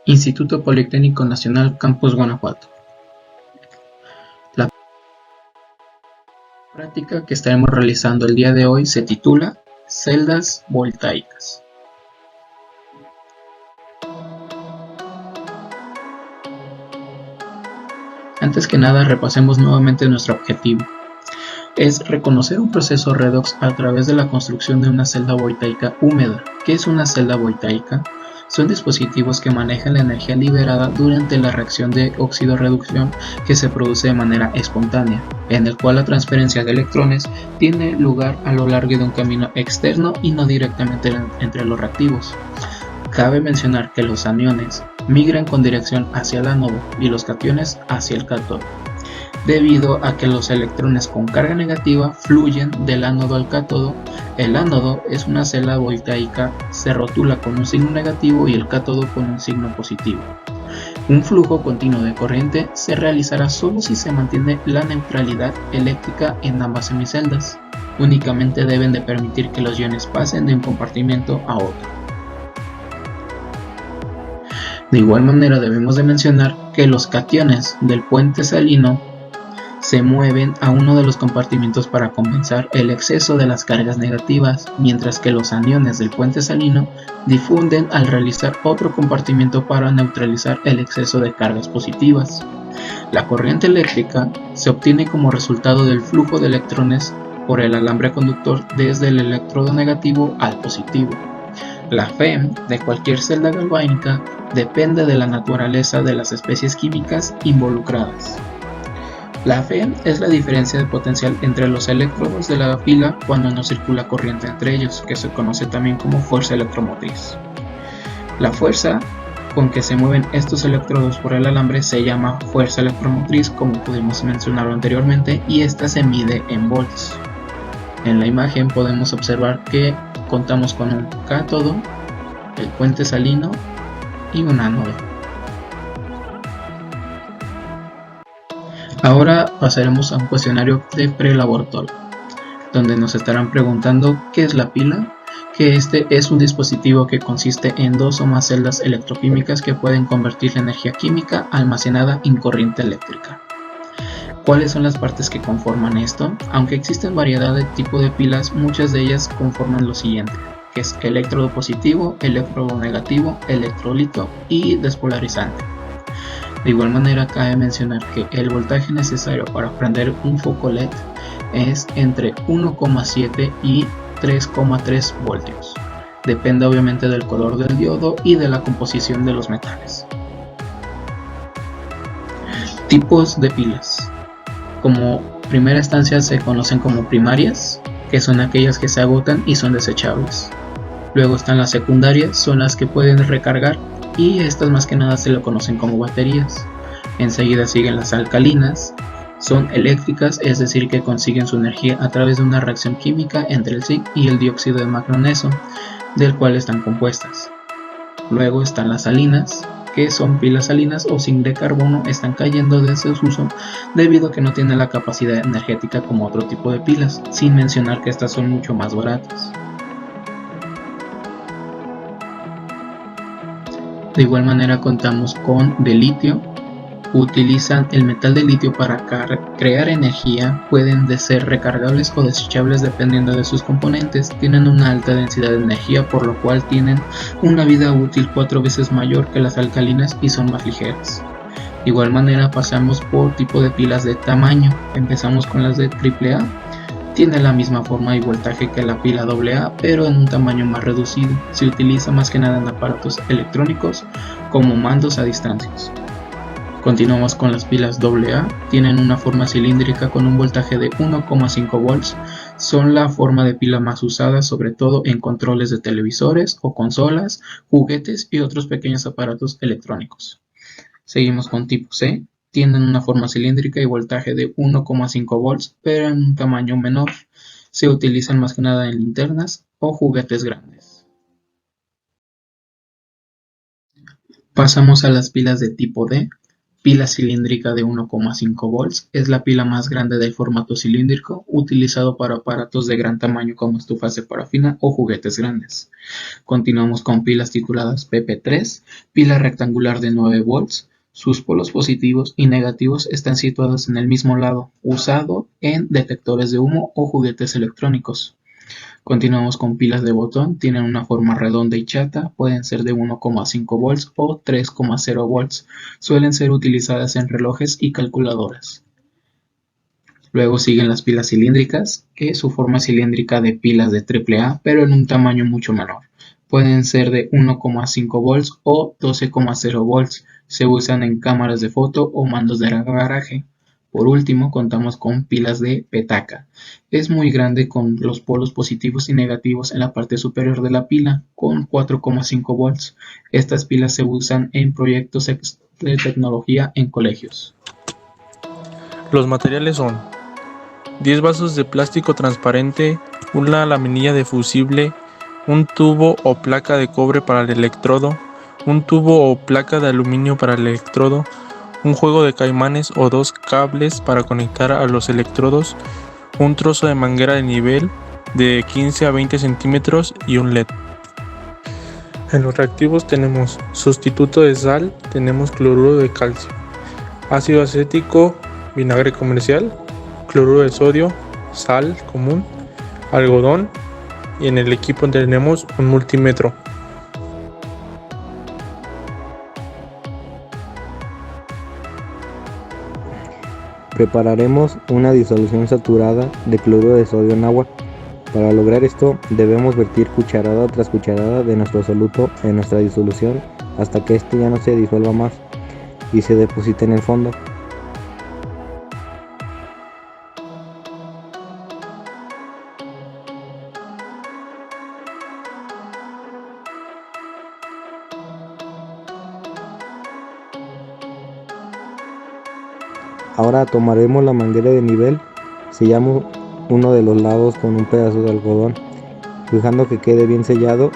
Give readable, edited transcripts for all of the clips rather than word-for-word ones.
Instituto Politécnico Nacional, Campus Guanajuato. La práctica que estaremos realizando el día de hoy se titula Celdas voltaicas. Antes que nada, repasemos nuevamente nuestro objetivo. Es reconocer un proceso redox a través de la construcción de una celda voltaica húmeda. ¿Qué es una celda voltaica? Son dispositivos que manejan la energía liberada durante la reacción de óxido-reducción que se produce de manera espontánea, en el cual la transferencia de electrones tiene lugar a lo largo de un camino externo y no directamente entre los reactivos. Cabe mencionar que los aniones migran con dirección hacia el ánodo y los cationes hacia el cátodo, debido a que los electrones con carga negativa fluyen del ánodo al cátodo. El ánodo es una celda voltaica, se rotula con un signo negativo y el cátodo con un signo positivo. Un flujo continuo de corriente se realizará solo si se mantiene la neutralidad eléctrica en ambas semiceldas. Únicamente deben de permitir que los iones pasen de un compartimento a otro. De igual manera debemos de mencionar que los cationes del puente salino se mueven a uno de los compartimentos para compensar el exceso de las cargas negativas, mientras que los aniones del puente salino difunden al realizar otro compartimento para neutralizar el exceso de cargas positivas. La corriente eléctrica se obtiene como resultado del flujo de electrones por el alambre conductor desde el electrodo negativo al positivo. La FEM de cualquier celda galvánica depende de la naturaleza de las especies químicas involucradas. La FEM es la diferencia de potencial entre los electrodos de la pila cuando no circula corriente entre ellos, que se conoce también como fuerza electromotriz. La fuerza con que se mueven estos electrodos por el alambre se llama fuerza electromotriz, como pudimos mencionarlo anteriormente, y esta se mide en volts. En la imagen podemos observar que contamos con un cátodo, el puente salino y un ánodo. Ahora pasaremos a un cuestionario de prelaboratorio, donde nos estarán preguntando qué es la pila, que este es un dispositivo que consiste en dos o más celdas electroquímicas que pueden convertir la energía química almacenada en corriente eléctrica. ¿Cuáles son las partes que conforman esto? Aunque existen variedad de tipo de pilas, muchas de ellas conforman lo siguiente, que es electrodo positivo, electrodo negativo, electrolito y despolarizante. De igual manera, cabe mencionar que el voltaje necesario para prender un foco LED es entre 1,7 y 3,3 voltios. Depende obviamente del color del diodo y de la composición de los metales. Tipos de pilas. Como primera instancia se conocen como primarias, que son aquellas que se agotan y son desechables. Luego están las secundarias, son las que pueden recargar, y estas más que nada se lo conocen como baterías. Enseguida siguen las alcalinas, son eléctricas, es decir que consiguen su energía a través de una reacción química entre el zinc y el dióxido de manganeso, del cual están compuestas. Luego están las salinas, que son pilas salinas o zinc de carbono, están cayendo de desuso debido a que no tienen la capacidad energética como otro tipo de pilas, sin mencionar que estas son mucho más baratas. De igual manera contamos con de litio. Utilizan el metal de litio para crear energía, pueden ser recargables o desechables dependiendo de sus componentes, tienen una alta densidad de energía por lo cual tienen una vida útil 4 veces mayor que las alcalinas y son más ligeras. De igual manera pasamos por tipo de pilas de tamaño, empezamos con las de AAA. Tiene la misma forma y voltaje que la pila AA, pero en un tamaño más reducido. Se utiliza más que nada en aparatos electrónicos como mandos a distancias. Continuamos con las pilas AA, tienen una forma cilíndrica con un voltaje de 1,5 volts, son la forma de pila más usada sobre todo en controles de televisores o consolas, juguetes y otros pequeños aparatos electrónicos. Seguimos con tipo C. Tienen una forma cilíndrica y voltaje de 1,5 volts, pero en un tamaño menor. Se utilizan más que nada en linternas o juguetes grandes. Pasamos a las pilas de tipo D. Pila cilíndrica de 1,5 volts es la pila más grande del formato cilíndrico, utilizado para aparatos de gran tamaño como estufas de parafina o juguetes grandes. Continuamos con pilas tituladas PP3, pila rectangular de 9 volts. Sus polos positivos y negativos están situados en el mismo lado, usado en detectores de humo o juguetes electrónicos. Continuamos con pilas de botón, tienen una forma redonda y chata, pueden ser de 1,5 volts o 3,0 volts, suelen ser utilizadas en relojes y calculadoras. Luego siguen las pilas cilíndricas, que su forma es cilíndrica de pilas de AAA, pero en un tamaño mucho menor. Pueden ser de 1,5 volts o 12,0 volts, se usan en cámaras de foto o mandos de garaje. Por último, contamos con pilas de petaca. Es muy grande con los polos positivos y negativos en la parte superior de la pila, con 4,5 volts. Estas pilas se usan en proyectos de tecnología en colegios. Los materiales son 10 vasos de plástico transparente, una laminilla de fusible, un tubo o placa de cobre para el electrodo, un tubo o placa de aluminio para el electrodo, un juego de caimanes o 2 cables para conectar a los electrodos, un trozo de manguera de nivel de 15 a 20 centímetros y un LED. En los reactivos tenemos sustituto de sal, tenemos cloruro de calcio, ácido acético, vinagre comercial, cloruro de sodio, sal común, algodón, y en el equipo tenemos un multímetro. Prepararemos una disolución saturada de cloruro de sodio en agua. Para lograr esto debemos vertir cucharada tras cucharada de nuestro soluto en nuestra disolución hasta que este ya no se disuelva más y se deposite en el fondo. Ahora tomaremos la manguera de nivel, sellamos uno de los lados con un pedazo de algodón, fijando que quede bien sellado,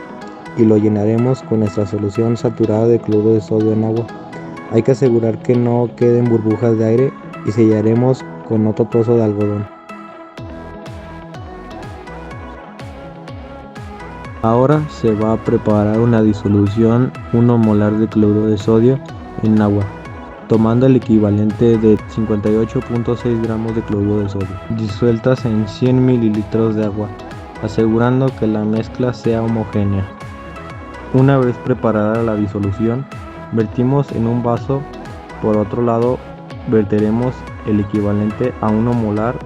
y lo llenaremos con nuestra solución saturada de cloruro de sodio en agua. Hay que asegurar que no queden burbujas de aire y sellaremos con otro trozo de algodón. Ahora se va a preparar una disolución 1 molar de cloruro de sodio en agua, tomando el equivalente de 58.6 gramos de cloruro de sodio, disueltas en 100 mililitros de agua, asegurando que la mezcla sea homogénea. Una vez preparada la disolución, vertimos en un vaso. Por otro lado, verteremos el equivalente a 1 molar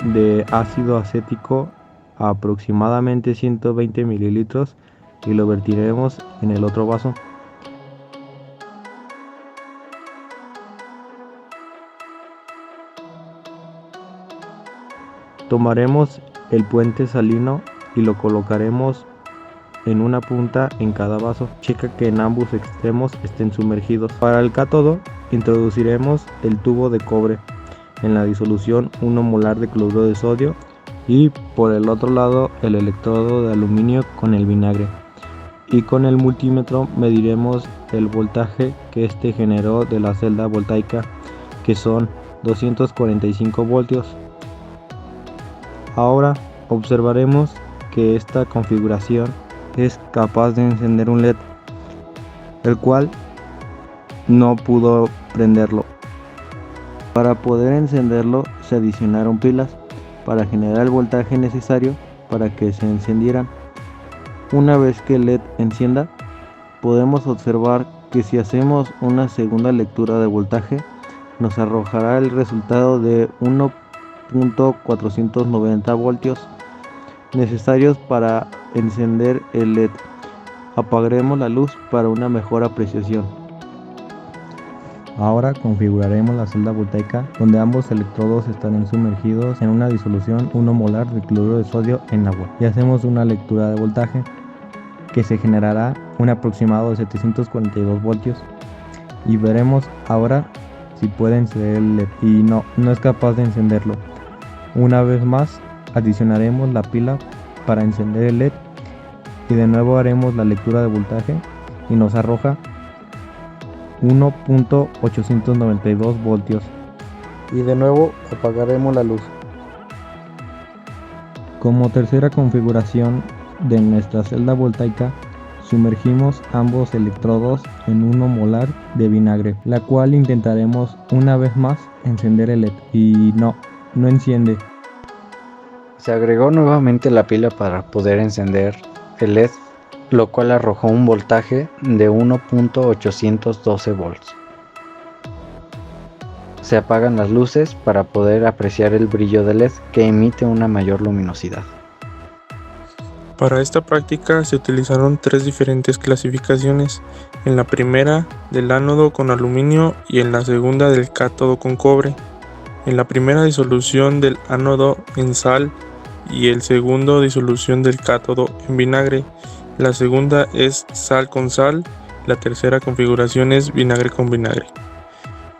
de ácido acético a aproximadamente 120 mililitros y lo vertiremos en el otro vaso. Tomaremos el puente salino y lo colocaremos en una punta en cada vaso. Checa que en ambos extremos estén sumergidos. Para el cátodo introduciremos el tubo de cobre en la disolución 1 molar de cloruro de sodio y por el otro lado el electrodo de aluminio con el vinagre, y con el multímetro mediremos el voltaje que este generó de la celda voltaica, que son 245 voltios. Ahora observaremos que esta configuración es capaz de encender un LED, el cual no pudo prenderlo. Para poder encenderlo se adicionaron pilas para generar el voltaje necesario para que se encendieran. Una vez que el LED encienda, podemos observar que si hacemos una segunda lectura de voltaje, nos arrojará el resultado de 1.490 voltios necesarios para encender el LED. Apagaremos la luz para una mejor apreciación. Ahora configuraremos la celda voltaica, donde ambos electrodos estarán sumergidos en una disolución 1 molar de cloruro de sodio en agua, y hacemos una lectura de voltaje que se generará un aproximado de 742 voltios, y veremos ahora si puede encender el LED, y no es capaz de encenderlo. Una vez más adicionaremos la pila para encender el LED y de nuevo haremos la lectura de voltaje y nos arroja 1.892 voltios. Y de nuevo apagaremos la luz. Como tercera configuración de nuestra celda voltaica, sumergimos ambos electrodos en 1 molar de vinagre, la cual intentaremos una vez más encender el LED y no enciende. Se agregó nuevamente la pila para poder encender el LED, lo cual arrojó un voltaje de 1.812 volts. Se apagan las luces para poder apreciar el brillo del LED que emite una mayor luminosidad. Para esta práctica se utilizaron 3 diferentes clasificaciones, en la primera del ánodo con aluminio y en la segunda del cátodo con cobre. En la primera disolución del ánodo en sal y el segundo disolución del cátodo en vinagre. La segunda es sal con sal, la tercera configuración es vinagre con vinagre.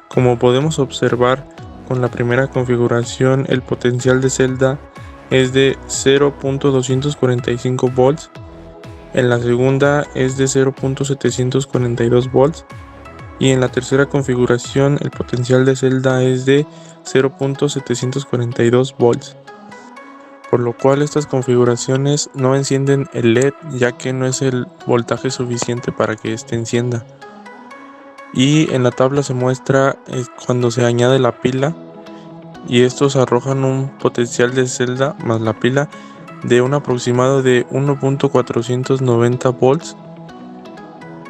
Como podemos observar, con la primera configuración el potencial de celda es de 0.245 volts, en la segunda es de 0.742 volts y en la tercera configuración el potencial de celda es de 0.742 volts. Por lo cual estas configuraciones no encienden el LED, ya que no es el voltaje suficiente para que éste encienda. Y en la tabla se muestra cuando se añade la pila, y estos arrojan un potencial de celda más la pila de un aproximado de 1.490 volts,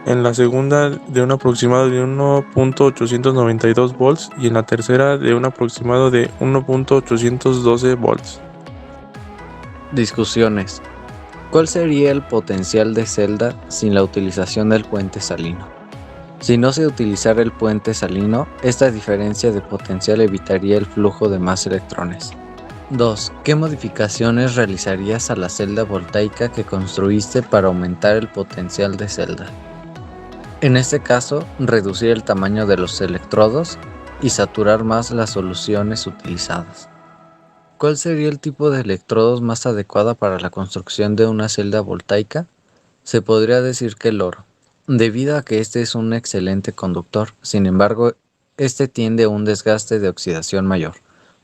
en la segunda de un aproximado de 1.892 volts y en la tercera de un aproximado de 1.812 volts. Discusiones. ¿Cuál sería el potencial de celda sin la utilización del puente salino? Si no se utilizara el puente salino, esta diferencia de potencial evitaría el flujo de más electrones. 2. ¿Qué modificaciones realizarías a la celda voltaica que construiste para aumentar el potencial de celda? En este caso, reducir el tamaño de los electrodos y saturar más las soluciones utilizadas. ¿Cuál sería el tipo de electrodos más adecuado para la construcción de una celda voltaica? Se podría decir que el oro, debido a que este es un excelente conductor. Sin embargo, este tiende a un desgaste de oxidación mayor.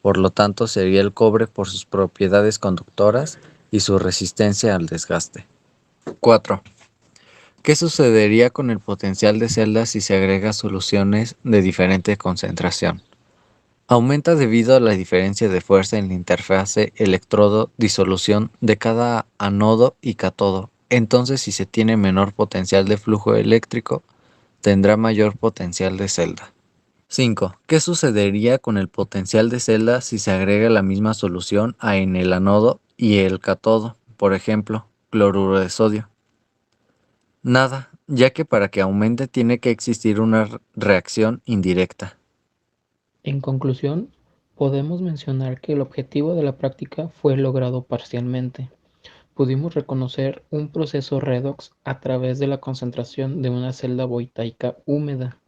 Por lo tanto, sería el cobre por sus propiedades conductoras y su resistencia al desgaste. 4. ¿Qué sucedería con el potencial de celda si se agrega soluciones de diferente concentración? Aumenta debido a la diferencia de fuerza en la interfase electrodo-disolución de cada ánodo y cátodo. Entonces, si se tiene menor potencial de flujo eléctrico, tendrá mayor potencial de celda. 5. ¿Qué sucedería con el potencial de celda si se agrega la misma solución en el ánodo y el cátodo? Por ejemplo, cloruro de sodio. Nada, ya que para que aumente tiene que existir una reacción indirecta. En conclusión, podemos mencionar que el objetivo de la práctica fue logrado parcialmente. Pudimos reconocer un proceso redox a través de la concentración de una celda voltaica húmeda.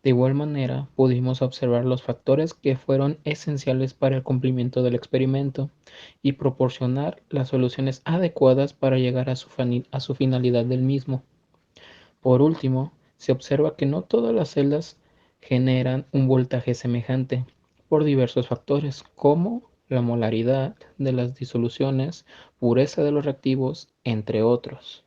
De igual manera, pudimos observar los factores que fueron esenciales para el cumplimiento del experimento y proporcionar las soluciones adecuadas para llegar a su finalidad del mismo. Por último, se observa que no todas las celdas generan un voltaje semejante por diversos factores como la molaridad de las disoluciones, pureza de los reactivos, entre otros.